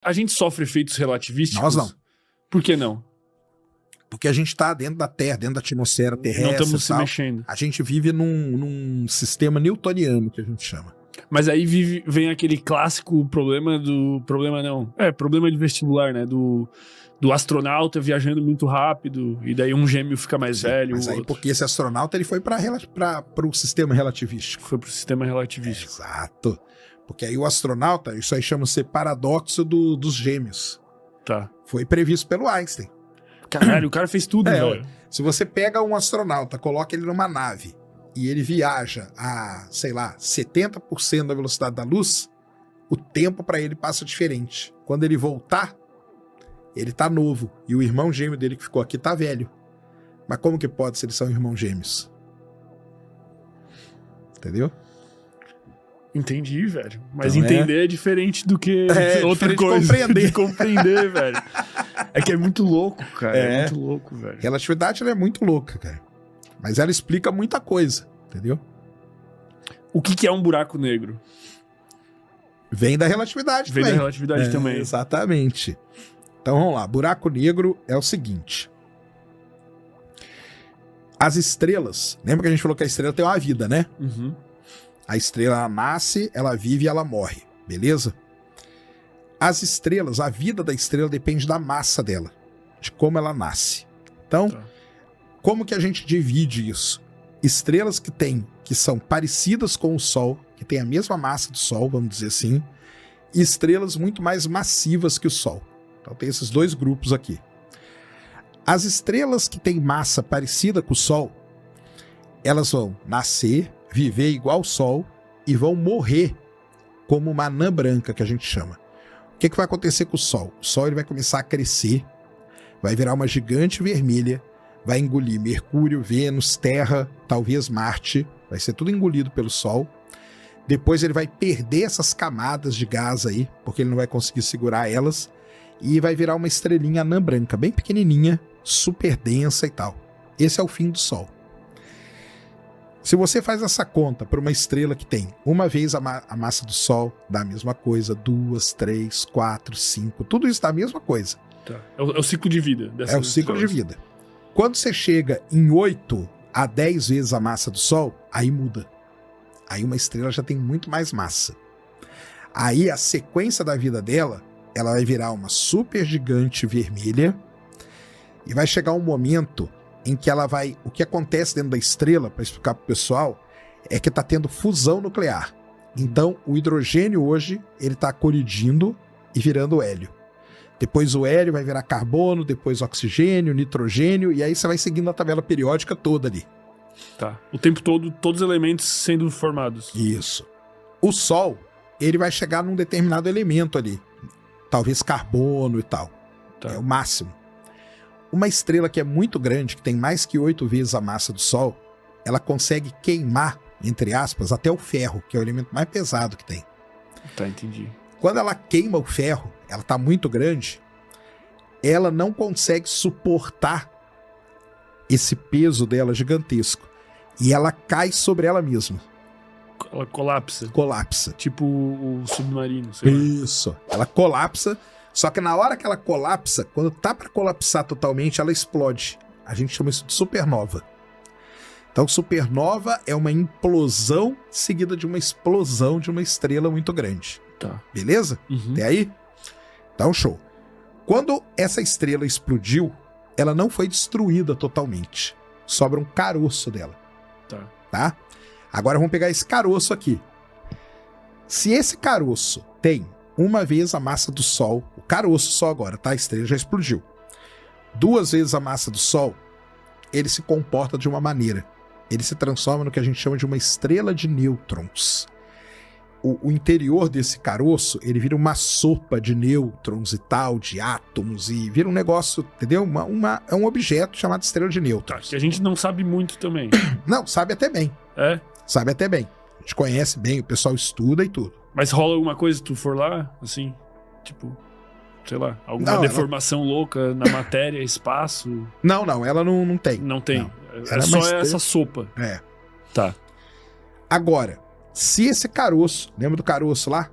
A gente sofre efeitos relativísticos? Nós não. Por que não? Porque a gente tá dentro da Terra, dentro da atmosfera terrestre. Não estamos e se tal. mexendo. A gente vive num sistema newtoniano, que a gente chama. Mas aí vem aquele clássico problema do... Problema não. Problema de vestibular, né? Do astronauta viajando muito rápido, e daí um gêmeo fica mais velho. Mas aí, porque esse astronauta ele foi para o sistema relativístico. Foi pro sistema relativístico. Exato. Porque aí o astronauta, isso aí chama-se paradoxo dos gêmeos. Tá. Foi previsto pelo Einstein. Caralho, o cara fez tudo, velho. Se você pega um astronauta, coloca ele numa nave e ele viaja a, sei lá, 70% da velocidade da luz, o tempo para ele passa diferente. Quando ele voltar, ele tá novo. E o irmão gêmeo dele que ficou aqui tá velho. Mas como que pode se eles são irmãos gêmeos? Entendeu? Entendi, velho. Mas então, entender é diferente do que outra coisa. De compreender, velho. É que é muito louco, cara. É muito louco, velho. Relatividade ela é muito louca, cara. Mas ela explica muita coisa, entendeu? O que é um buraco negro? Vem da relatividade também. Vem da relatividade também. Exatamente. Então vamos lá. Buraco negro é o seguinte. As estrelas... Lembra que a gente falou que a estrela tem uma vida, né? Uhum. A estrela ela nasce, ela vive e ela morre. Beleza? As estrelas, a vida da estrela depende da massa dela. De como ela nasce. Então, como que a gente divide isso? Estrelas que são parecidas com o Sol, que têm a mesma massa do Sol, vamos dizer assim, e estrelas muito mais massivas que o Sol. Então tem esses dois grupos aqui. As estrelas que têm massa parecida com o Sol, elas vão nascer, viver igual o Sol e vão morrer como uma anã branca, que a gente chama. O que vai acontecer com o Sol? O Sol ele vai começar a crescer, vai virar uma gigante vermelha, vai engolir Mercúrio, Vênus, Terra, talvez Marte, vai ser tudo engolido pelo Sol. Depois ele vai perder essas camadas de gás aí, porque ele não vai conseguir segurar elas, e vai virar uma estrelinha anã branca, bem pequenininha, super densa e tal. Esse é o fim do Sol. Se você faz essa conta para uma estrela que tem uma vez a massa do Sol, dá a mesma coisa, 2, 3, 4, 5, tudo isso dá a mesma coisa. Tá. É o ciclo de vida. É o ciclo de vida. Quando você chega em 8 a 10 vezes a massa do Sol, aí muda. Aí uma estrela já tem muito mais massa. Aí a sequência da vida dela, ela vai virar uma super gigante vermelha e vai chegar um momento em que ela vai... O que acontece dentro da estrela, para explicar para o pessoal, é que está tendo fusão nuclear. Então, o hidrogênio hoje, ele está colidindo e virando hélio. Depois o hélio vai virar carbono, depois oxigênio, nitrogênio, e aí você vai seguindo a tabela periódica toda ali. Tá. O tempo todo, todos os elementos sendo formados. Isso. O Sol, ele vai chegar num determinado elemento ali. Talvez carbono e tal. Tá. É o máximo. Uma estrela que é muito grande, que tem mais que 8 vezes a massa do Sol, ela consegue queimar, entre aspas, até o ferro, que é o elemento mais pesado que tem. Tá, entendi. Quando ela queima o ferro, ela tá muito grande, ela não consegue suportar esse peso dela gigantesco. E ela cai sobre ela mesma. Ela colapsa. Colapsa. Tipo o submarino. Sei lá. Isso. Ela colapsa. Só que na hora que ela colapsa, quando tá para colapsar totalmente, ela explode. A gente chama isso de supernova. Então, supernova é uma implosão seguida de uma explosão de uma estrela muito grande. Tá. Beleza? Uhum. Até aí? Então, show. Quando essa estrela explodiu, ela não foi destruída totalmente. Sobra um caroço dela. Tá? Agora vamos pegar esse caroço aqui. Se esse caroço tem uma vez a massa do Sol, o caroço só agora, tá? A estrela já explodiu. 2 vezes a massa do Sol, ele se comporta de uma maneira. Ele se transforma no que a gente chama de uma estrela de nêutrons. O interior desse caroço, ele vira uma sopa de nêutrons e tal, de átomos, e vira um negócio, entendeu? É um objeto chamado estrela de nêutrons. Tá, que a gente não sabe muito também. Não, sabe até bem. É? Sabe até bem. A gente conhece bem, o pessoal estuda e tudo. Mas rola alguma coisa se tu for lá, assim? Tipo, sei lá, alguma deformação louca na matéria, espaço? Não, ela não tem. Não tem. Não. É só essa sopa. É. Tá. Agora, se esse caroço, lembra do caroço lá?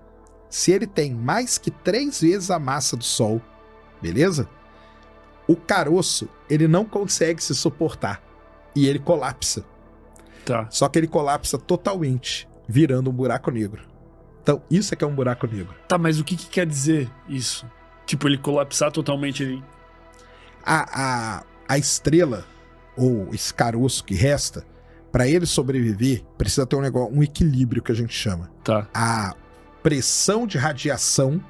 se ele tem mais que 3 vezes a massa do Sol, beleza? O caroço, ele não consegue se suportar e ele colapsa. Tá. Só que ele colapsa totalmente, virando um buraco negro. Então, isso é que é um buraco negro. Tá, mas o que quer dizer isso? Tipo, ele colapsar totalmente ali? A estrela, ou esse caroço que resta, para ele sobreviver, precisa ter um equilíbrio que a gente chama. Tá. A pressão de radiação,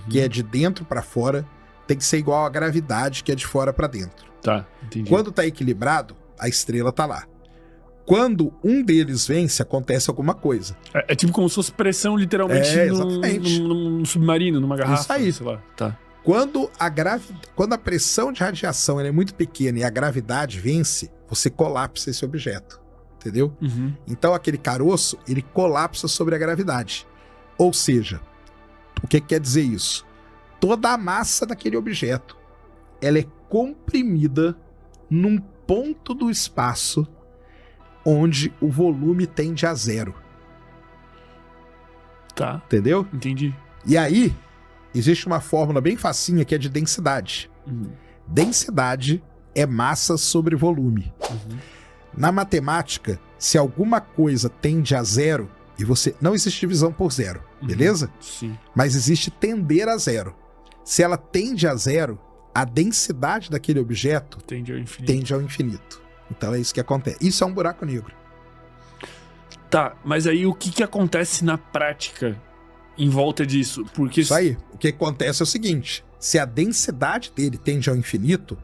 que é de dentro para fora, tem que ser igual à gravidade, que é de fora para dentro. Tá, entendi. Quando tá equilibrado, a estrela tá lá. Quando um deles vence, acontece alguma coisa. É tipo como se fosse pressão, literalmente, exatamente. num submarino, numa garrafa. Isso aí. Sei lá. Tá. Quando a pressão de radiação ela é muito pequena e a gravidade vence, você colapsa esse objeto. Entendeu? Uhum. Então aquele caroço, ele colapsa sobre a gravidade. Ou seja, o que quer dizer isso? Toda a massa daquele objeto, ela é comprimida num ponto do espaço onde o volume tende a zero. Tá. Entendeu? Entendi. E aí, existe uma fórmula bem facinha que é de densidade. Uhum. Densidade é massa sobre volume. Uhum. Na matemática, se alguma coisa tende a zero, e você não existe divisão por zero, beleza? Sim. Mas existe tender a zero. Se ela tende a zero, a densidade daquele objeto Tende ao infinito. Então é isso que acontece. Isso é um buraco negro. Tá, mas aí o que acontece na prática em volta disso? Porque Isso aí. O que acontece é o seguinte: se a densidade dele tende ao infinito,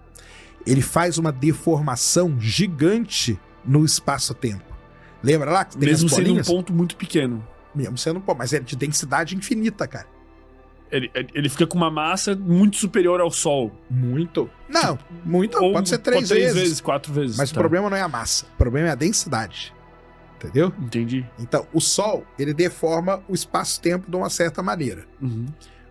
ele faz uma deformação gigante no espaço-tempo. Lembra lá que tem mesmo as sendo um bolinhas? ponto muito pequeno. Mesmo sendo um ponto, mas é de densidade infinita, cara. Ele fica com uma massa muito superior ao Sol. Muito. Não, muito. Ou Pode ser 3 vezes. 4 vezes. Mas tá. o problema não é a massa. O problema é a densidade. Entendeu? Entendi. Então, o Sol, ele deforma o espaço-tempo de uma certa maneira. Uhum.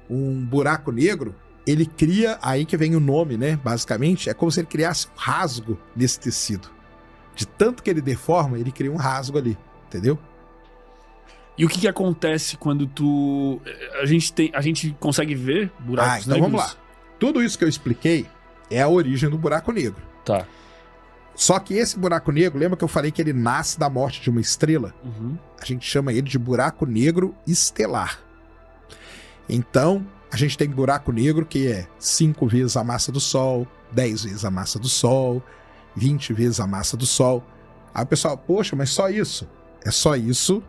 Um buraco negro, ele cria, aí que vem o nome, né? Basicamente, é como se ele criasse um rasgo nesse tecido. De tanto que ele deforma, ele cria um rasgo ali. Entendeu? E o que acontece quando a gente consegue ver buracos então negros? vamos lá. Tudo isso que eu expliquei é a origem do buraco negro. Tá. Só que esse buraco negro, lembra que eu falei que ele nasce da morte de uma estrela? Uhum. A gente chama ele de buraco negro estelar. Então, a gente tem buraco negro que é 5 vezes a massa do Sol, 10 vezes a massa do Sol, 20 vezes a massa do Sol. Aí o pessoal, poxa, mas só isso? É só isso,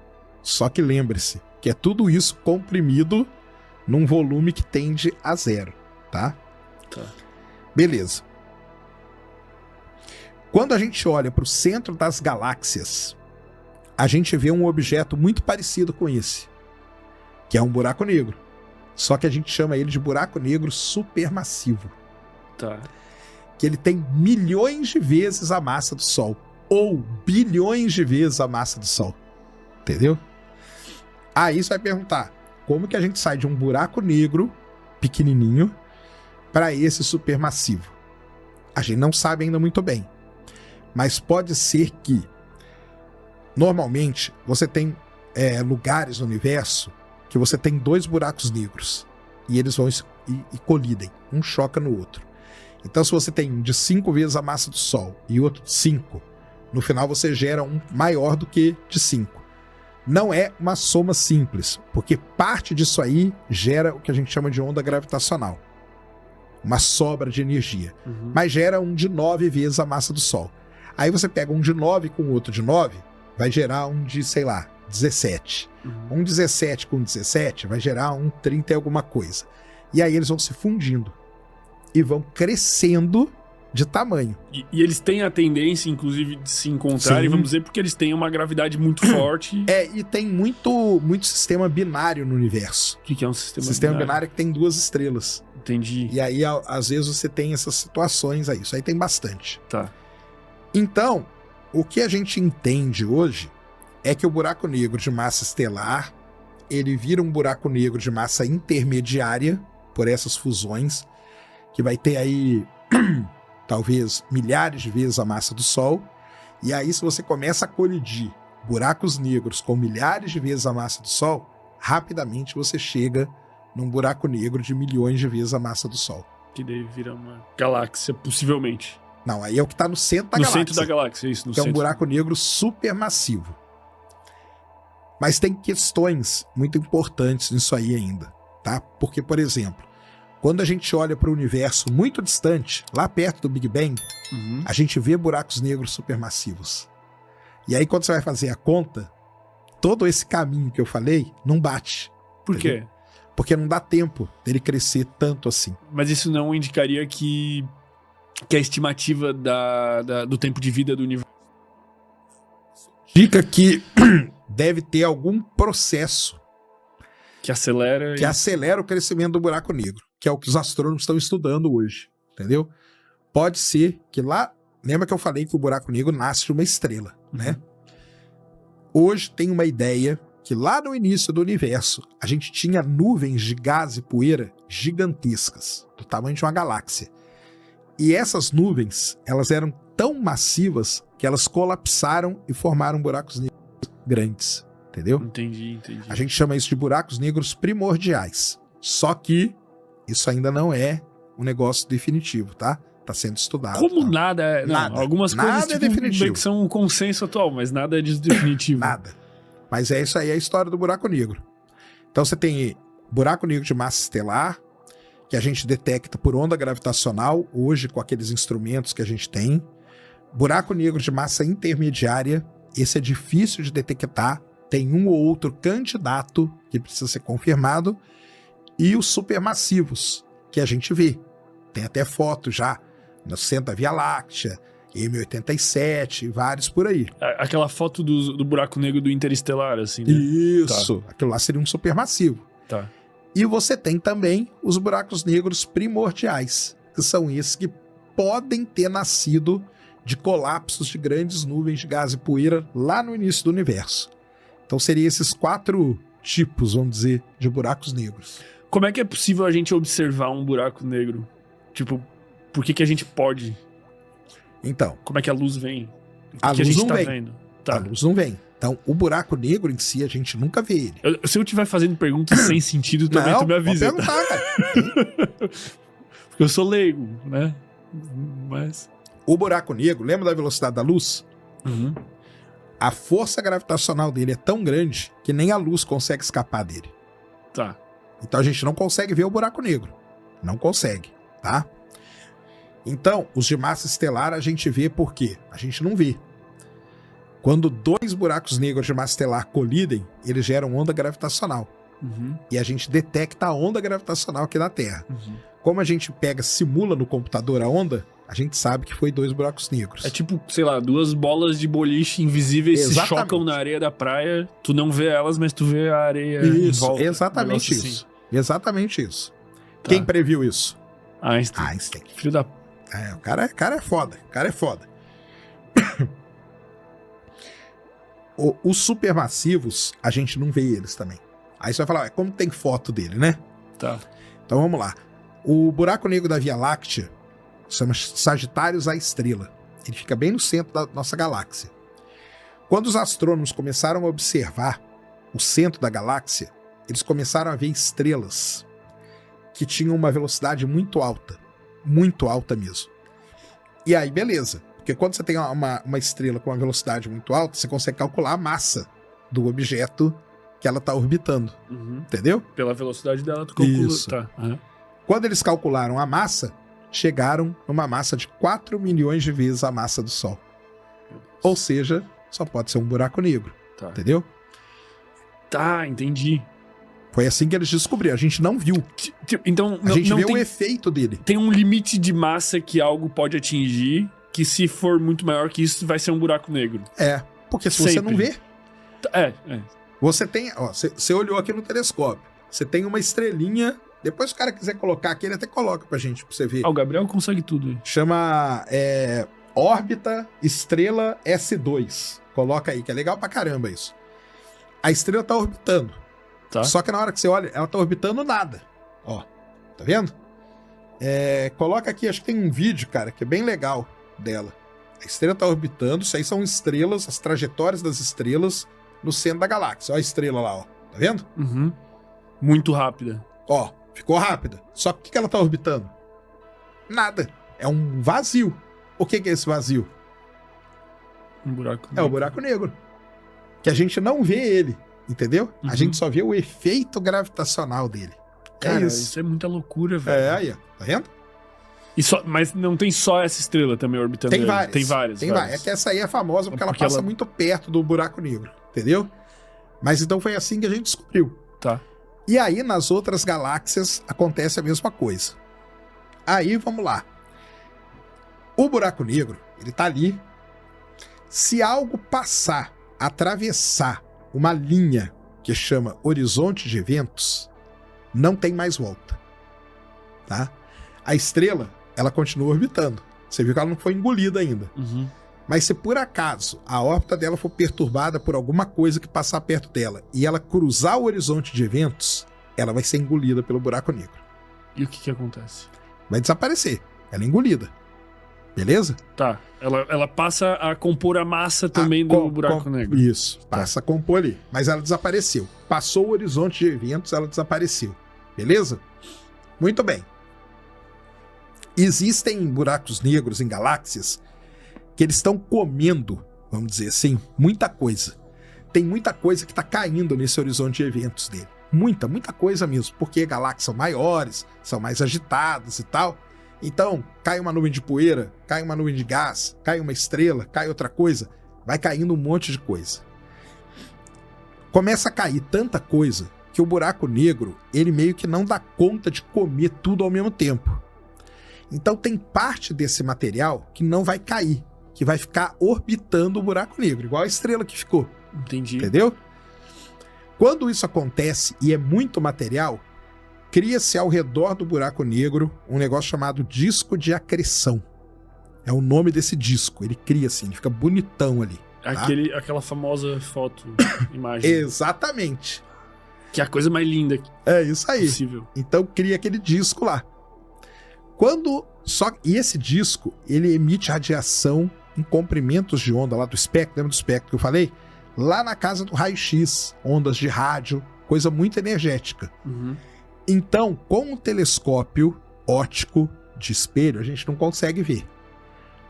só que lembre-se que é tudo isso comprimido num volume que tende a zero, tá? Tá. Beleza. Quando a gente olha para o centro das galáxias, a gente vê um objeto muito parecido com esse, que é um buraco negro. Só que a gente chama ele de buraco negro supermassivo. Tá. Que ele tem milhões de vezes a massa do Sol. Ou bilhões de vezes a massa do Sol. Entendeu? Aí você vai perguntar, como que a gente sai de um buraco negro pequenininho para esse supermassivo? A gente não sabe ainda muito bem. Mas pode ser que, normalmente, você tem lugares no universo que você tem 2 buracos negros. E eles vão e colidem. Um choca no outro. Então, se você tem um de 5 vezes a massa do Sol e outro de 5, no final você gera um maior do que de 5. Não é uma soma simples, porque parte disso aí gera o que a gente chama de onda gravitacional. Uma sobra de energia. Uhum. Mas gera um de 9 vezes a massa do Sol. Aí você pega um de 9 com outro de 9, vai gerar um de, sei lá, 17. Uhum. Um 17 com 17 vai gerar um 30 e alguma coisa. E aí eles vão se fundindo. E vão crescendo de tamanho. E eles têm a tendência, inclusive, de se encontrarem, Sim. vamos dizer, porque eles têm uma gravidade muito forte. E tem muito sistema binário no universo. O que é um sistema binário? Sistema binário que tem 2 estrelas. Entendi. E aí, às vezes, você tem essas situações aí. Isso aí tem bastante. Tá. Então, o que a gente entende hoje é que o buraco negro de massa estelar, ele vira um buraco negro de massa intermediária por essas fusões, que vai ter aí talvez milhares de vezes a massa do Sol. E aí, se você começa a colidir buracos negros com milhares de vezes a massa do Sol, rapidamente você chega num buraco negro de milhões de vezes a massa do Sol. Que daí vira uma galáxia, possivelmente. Não, aí é o que está no centro da no galáxia. No centro da galáxia, isso. No que centro. É um buraco negro supermassivo. Mas tem questões muito importantes nisso aí ainda, tá? Porque, por exemplo, quando a gente olha para o universo muito distante, lá perto do Big Bang, a gente vê buracos negros supermassivos. E aí, quando você vai fazer a conta, todo esse caminho que eu falei não bate. Por quê? Porque não dá tempo dele crescer tanto assim. Mas isso não indicaria que a estimativa do tempo de vida do universo... Indica que deve ter algum processo que acelera o crescimento do buraco negro, que é o que os astrônomos estão estudando hoje, entendeu? Pode ser que lá... Lembra que eu falei que o buraco negro nasce de uma estrela, né? Hoje tem uma ideia que lá no início do universo a gente tinha nuvens de gás e poeira gigantescas, do tamanho de uma galáxia. E essas nuvens, elas eram tão massivas que elas colapsaram e formaram buracos negros grandes, entendeu? Entendi. A gente chama isso de buracos negros primordiais. Só que isso ainda não é um negócio definitivo, tá? Tá sendo estudado. Como tá? nada é... Não, algumas nada coisas é definitivo. que são um consenso atual, mas nada é definitivo. Nada. Mas é isso aí, é a história do buraco negro. Então você tem buraco negro de massa estelar, que a gente detecta por onda gravitacional, hoje com aqueles instrumentos que a gente tem. Buraco negro de massa intermediária, esse é difícil de detectar, tem um ou outro candidato que precisa ser confirmado, e os supermassivos, que a gente vê. Tem até foto já no centro da Via Láctea, M87, vários por aí. Aquela foto do buraco negro do Interestelar, assim, né? Isso, aquilo lá seria um supermassivo. Tá. E você tem também os buracos negros primordiais, que são esses que podem ter nascido de colapsos de grandes nuvens de gás e poeira lá no início do universo. Então seriam esses 4 tipos, vamos dizer, de buracos negros. Como é que é possível a gente observar um buraco negro? Tipo, por que a gente pode? Então, como é que a luz vem? A luz não vem. Vendo? Tá. A luz não vem. Então, o buraco negro em si, a gente nunca vê ele. Se eu estiver fazendo perguntas sem sentido, também tu me avisa. Pode perguntar, cara. Porque eu sou leigo, né? Mas... O buraco negro, lembra da velocidade da luz? A força gravitacional dele é tão grande que nem a luz consegue escapar dele. Tá. Então a gente não consegue ver o buraco negro. Não consegue, tá? Então, os de massa estelar a gente vê por quê? A gente não vê. Quando 2 buracos negros de massa estelar colidem, eles geram onda gravitacional. E a gente detecta a onda gravitacional aqui na Terra. Como a gente simula no computador a onda, a gente sabe que foi 2 buracos negros. É tipo, sei lá, 2 bolas de boliche invisíveis se chocam na areia da praia. Tu não vê elas, mas tu vê a areia em volta. Exatamente isso. Assim. Exatamente isso. Tá. Quem previu isso? Einstein. Filho da... o cara é foda. O cara é foda. Os supermassivos, a gente não vê eles também. Aí você vai falar, como tem foto dele, né? Tá. Então vamos lá. O buraco negro da Via Láctea chama Sagitários A Estrela. Ele fica bem no centro da nossa galáxia. Quando os astrônomos começaram a observar o centro da galáxia, eles começaram a ver estrelas que tinham uma velocidade muito alta mesmo. E aí, beleza. Porque quando você tem uma estrela com uma velocidade muito alta, você consegue calcular a massa do objeto que ela está orbitando. Entendeu? Pela velocidade dela, tu calcula. Isso. Tá. Quando eles calcularam a massa, chegaram numa massa de 4 milhões de vezes a massa do Sol. Ou seja, só pode ser um buraco negro. Tá. Entendeu? Tá, entendi. Foi assim que eles descobriram. A gente não viu. Então, a gente vê tem, o efeito dele. Tem um limite de massa que algo pode atingir, que se for muito maior que isso, vai ser um buraco negro. Porque se você não vê... Você tem... Você olhou aqui no telescópio. Você tem uma estrelinha... Depois se o cara quiser colocar aqui, ele até coloca pra gente, pra você ver. O Gabriel consegue tudo. Chama órbita estrela S2. Coloca aí, que é legal pra caramba isso. A estrela tá orbitando. Tá. Só que na hora que você olha, ela tá orbitando nada. Ó, tá vendo? Coloca aqui, acho que tem um vídeo, cara, que é bem legal dela. A estrela tá orbitando, isso aí são estrelas, as trajetórias das estrelas no centro da galáxia. Ó a estrela lá, ó. Tá vendo? Uhum. Muito rápida. Ó, ficou rápida. Só que o que ela tá orbitando? Nada. É um vazio. O que é esse vazio? Um buraco É negro. o buraco negro. Que a gente não vê ele, entendeu? Uhum. A gente só vê o efeito gravitacional dele. Cara, é isso. isso é muita loucura, velho. É, aí, ó. Tá vendo? Mas não tem só essa estrela também orbitando Tem ele. várias. Tem várias. Tem várias. É que essa aí é famosa porque ela Porque passa ela- muito perto do buraco negro, entendeu? Mas então foi assim que a gente descobriu. Tá. E aí, nas outras galáxias, acontece a mesma coisa. Aí, vamos lá. O buraco negro, ele tá ali. Se algo passar, atravessar uma linha que chama horizonte de eventos, não tem mais volta. Tá? A estrela, ela continua orbitando. Você viu que ela não foi engolida ainda. Uhum. Mas se por acaso a órbita dela for perturbada por alguma coisa que passar perto dela e ela cruzar o horizonte de eventos, ela vai ser engolida pelo buraco negro. E o que acontece? Vai desaparecer. Ela é engolida. Beleza? Tá. Ela passa a compor a massa também do buraco negro. Isso. Passa a compor ali. Mas ela desapareceu. Passou o horizonte de eventos, ela desapareceu. Beleza? Muito bem. Existem buracos negros em galáxias que eles estão comendo, vamos dizer assim, muita coisa. Tem muita coisa que está caindo nesse horizonte de eventos dele. Muita coisa mesmo. Porque galáxias são maiores, são mais agitadas e tal. Então, cai uma nuvem de poeira, cai uma nuvem de gás, cai uma estrela, cai outra coisa. Vai caindo um monte de coisa. Começa a cair tanta coisa que o buraco negro, ele meio que não dá conta de comer tudo ao mesmo tempo. Então tem parte desse material que não vai cair, que vai ficar orbitando o buraco negro, igual a estrela que ficou. Entendi. Entendeu? Quando isso acontece e é muito material, cria-se ao redor do buraco negro um negócio chamado disco de acreção. É o nome desse disco. Ele cria assim, ele fica bonitão ali. Tá? Aquela famosa foto, imagem. Exatamente. Que é a coisa mais linda É isso aí. possível. Então cria aquele disco lá. E esse disco, ele emite radiação em comprimentos de onda lá do espectro, lembra do espectro que eu falei? Lá na casa do raio-x, ondas de rádio, coisa muito energética. Uhum. Então, com um telescópio óptico de espelho, a gente não consegue ver.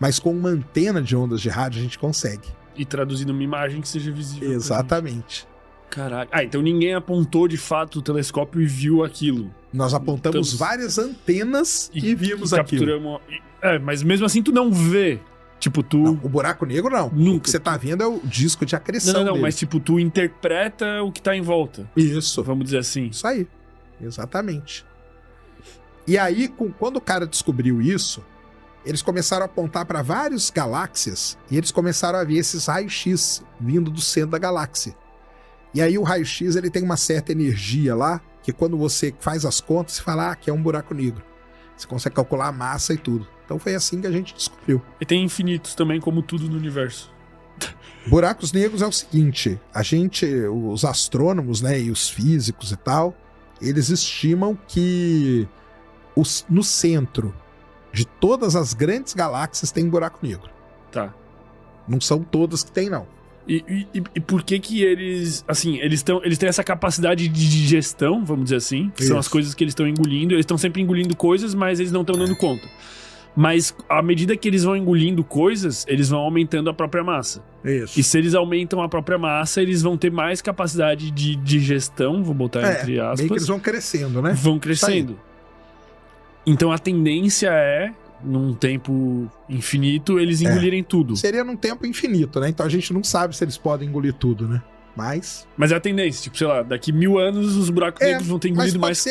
Mas com uma antena de ondas de rádio, a gente consegue. E traduzindo uma imagem que seja visível. Exatamente. Caralho. Então ninguém apontou de fato o telescópio e viu aquilo. Nós apontamos várias antenas e vimos aquilo. Capturamos. Mas mesmo assim tu não vê. Tipo, tu. Não, o buraco negro não. Nunca. O que você tá vendo é o disco de acreção Não, dele. mas tipo, tu interpreta o que tá em volta. Isso. Vamos dizer assim. Isso aí. Exatamente. E aí, quando o cara descobriu isso, eles começaram a apontar para várias galáxias e eles começaram a ver esses raios-x vindo do centro da galáxia. E aí o raio-x ele tem uma certa energia lá, que quando você faz as contas, você fala que é um buraco negro. Você consegue calcular a massa e tudo. Então foi assim que a gente descobriu. E tem infinitos também, como tudo no universo. Buracos negros é o seguinte, os astrônomos, né, e os físicos e tal, eles estimam que no centro de todas as grandes galáxias tem buraco negro. Tá. Não são todas que tem, não. E por que eles, assim, eles têm essa capacidade de digestão, vamos dizer assim, que são as coisas que eles estão engolindo. Eles estão sempre engolindo coisas, mas eles não estão dando conta. Mas à medida que eles vão engolindo coisas, eles vão aumentando a própria massa. Isso. E se eles aumentam a própria massa, eles vão ter mais capacidade de digestão, vou botar entre aspas. Meio que eles vão crescendo, né? Vão crescendo. Então a tendência é, num tempo infinito, eles engolirem tudo. Seria num tempo infinito, né? Então a gente não sabe se eles podem engolir tudo, né? Mas é a tendência, tipo, sei lá, daqui 1000 anos os buracos negros vão ter engolido mais.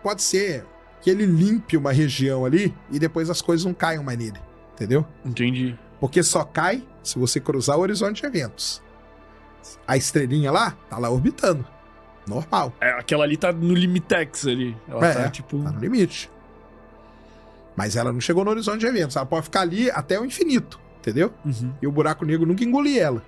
Pode ser que ele limpe uma região ali e depois as coisas não caiam mais nele, entendeu? Entendi. Porque só cai se você cruzar o horizonte de eventos. A estrelinha lá, tá lá orbitando. Normal. Aquela ali tá no limitex ali. Ela tá, tipo... Tá no limite. Mas ela não chegou no horizonte de eventos. Ela pode ficar ali até o infinito, entendeu? Uhum. E o buraco negro nunca engolir ela.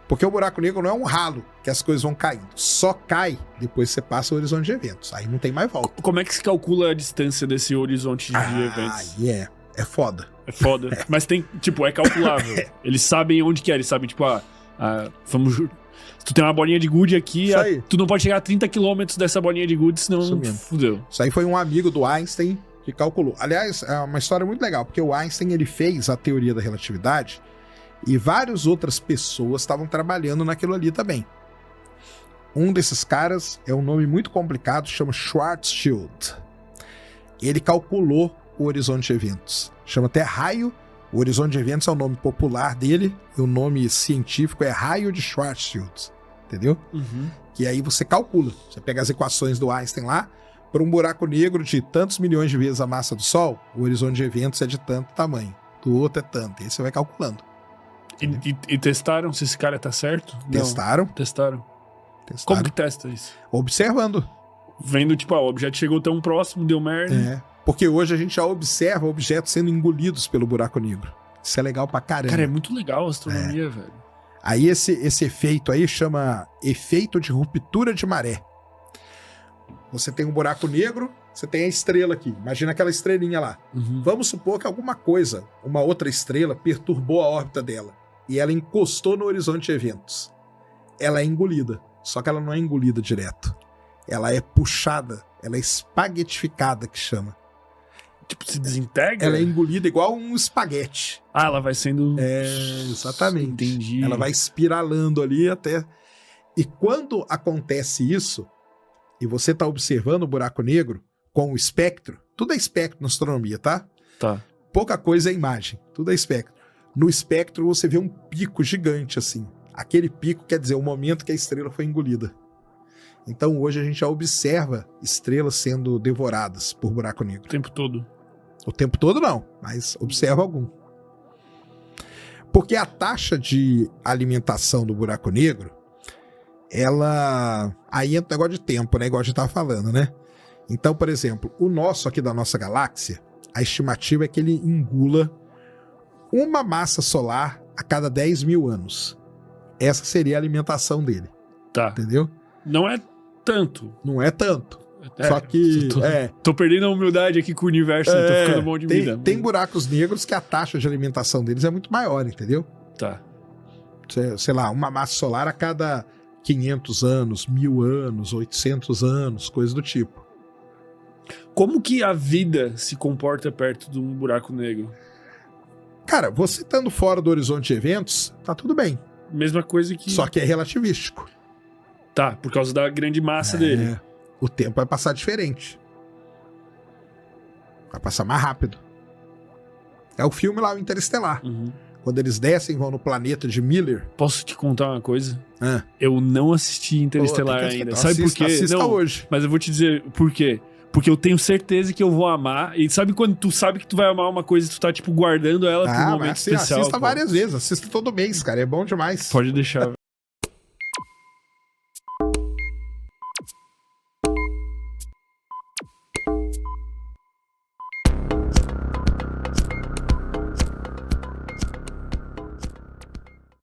Porque o buraco negro não é um ralo que as coisas vão caindo. Só cai depois que você passa o horizonte de eventos. Aí não tem mais volta. Como é que se calcula a distância desse horizonte de eventos? É foda. É foda. Mas tem, tipo, é calculável. Eles sabem onde que é. Eles sabem, tipo, vamos Se tu tem uma bolinha de gude aqui, Isso aí. tu não pode chegar a 30 km dessa bolinha de gude, Isso senão mesmo. fudeu. Isso aí foi um amigo do Einstein que calculou. Aliás, é uma história muito legal, porque o Einstein ele fez a teoria da relatividade e várias outras pessoas estavam trabalhando naquilo ali também. Um desses caras é um nome muito complicado, chama Schwarzschild. Ele calculou o horizonte de eventos. Chama até raio. O horizonte de eventos é o nome popular dele e o nome científico é raio de Schwarzschild. Entendeu? Uhum. Que aí você calcula. Você pega as equações do Einstein lá, para um buraco negro de tantos milhões de vezes a massa do Sol, o horizonte de eventos é de tanto tamanho. Do outro é tanto. E aí você vai calculando. E testaram se esse cara tá certo? Testaram. Não. Testaram. Testaram. Como que testa isso? Observando. Vendo, tipo, o objeto chegou tão próximo, deu merda. É. Porque hoje a gente já observa objetos sendo engolidos pelo buraco negro. Isso é legal pra caramba. Cara, é muito legal a astronomia, velho. Aí esse efeito aí chama efeito de ruptura de maré. Você tem um buraco negro, você tem a estrela aqui. Imagina aquela estrelinha lá. Uhum. Vamos supor que alguma coisa, uma outra estrela, perturbou a órbita dela. E ela encostou no horizonte de eventos. Ela é engolida. Só que ela não é engolida direto. Ela é puxada. Ela é espaguetificada, que chama. Tipo, se desintegra? Ela é engolida igual um espaguete. Ah, ela vai sendo... É, exatamente. Entendi. Ela vai espiralando ali até... E quando acontece isso, e você está observando o buraco negro com o espectro, tudo é espectro na astronomia, tá? Tá. Pouca coisa é imagem, tudo é espectro. No espectro você vê um pico gigante assim. Aquele pico quer dizer o momento que a estrela foi engolida. Então hoje a gente já observa estrelas sendo devoradas por buraco negro. O tempo todo. O tempo todo não, mas observa algum. Porque a taxa de alimentação do buraco negro, ela... Aí entra um negócio de tempo, né? Igual a gente tava falando, né? Então, por exemplo, o nosso aqui da nossa galáxia, a estimativa é que ele engula uma massa solar a cada 10 mil anos. Essa seria a alimentação dele. Tá. Entendeu? Não é tanto. Não é tanto. É, Só que... Tô perdendo a humildade aqui com o universo, tô ficando bom de vida. Tem buracos negros que a taxa de alimentação deles é muito maior, entendeu? Tá. Sei lá, uma massa solar a cada 500 anos, 1000 anos, 800 anos, coisa do tipo. Como que a vida se comporta perto de um buraco negro? Cara, você estando fora do horizonte de eventos, tá tudo bem. Mesma coisa que... Só que é relativístico. Tá, por causa da grande massa dele. O tempo vai passar diferente. Vai passar mais rápido. É o filme lá, o Interestelar. Uhum. Quando eles descem e vão no planeta de Miller. Posso te contar uma coisa? Ah. Eu não assisti Interestelar Pô, tem que ainda. assistir. Sabe por quê? Assista Não, hoje. mas eu vou te dizer por quê. Porque eu tenho certeza que eu vou amar. E sabe quando tu sabe que tu vai amar uma coisa e tu tá, tipo, guardando ela pra um momento especial? Assista pô? várias vezes. Assista todo mês, cara. É bom demais. Pode deixar.